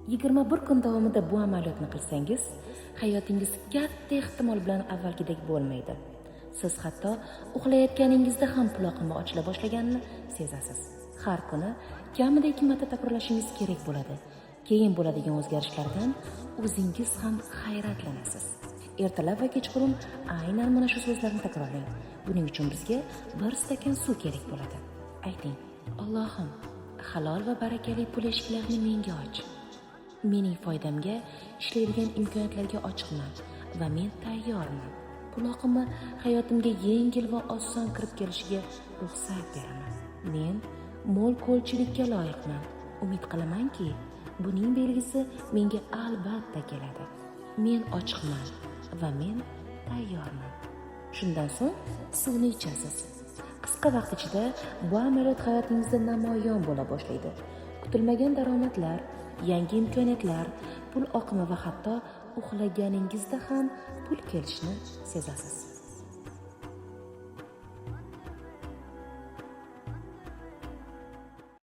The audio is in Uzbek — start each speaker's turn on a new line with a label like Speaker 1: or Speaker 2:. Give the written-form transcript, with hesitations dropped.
Speaker 1: 21 kun davomida bu amaliyotni qilsangiz, hayotingiz katta ehtimol bilan avvalgidek bo'lmaydi. Siz hatto uxlayotganingizda ham pul oqimi ochila boshlaganini sezasiz. Har kuni kamida 2 marta takrorlashingiz kerak bo'ladi. Keyin bo'ladigan o'zgarishlardan o'zingiz ham hayratlanasiz. Ertalab va kechqurun aynan mana shu so'zlarni takrorlang. Buning uchun bizga 1 stakan suv kerak bo'ladi. Ayting: Allohim, halol va barakali pul eshiklarini menga och. Mening foydamga ishlaydigan imkoniyatlarga ochiqman va men tayyorman. Pul oqimi hayotimga yengil va oson kirib kelishiga ruxsat beraman. Men mo'l-ko'lchilikka loyiqman. Umid qilamanki, buning belgisi menga albatta keladi. Men ochiqman va men tayyorman. Shundan so'ng suvni ichasiz. Qisqa vaqt ichida bu amaliyot hayotingizda namoyon bo'la boshlaydi. Kutilmagan daromadlar, yangi imkoniyatlar, pul oqimi va hatto uxlaganingizda ham pul kelishini sezasiz.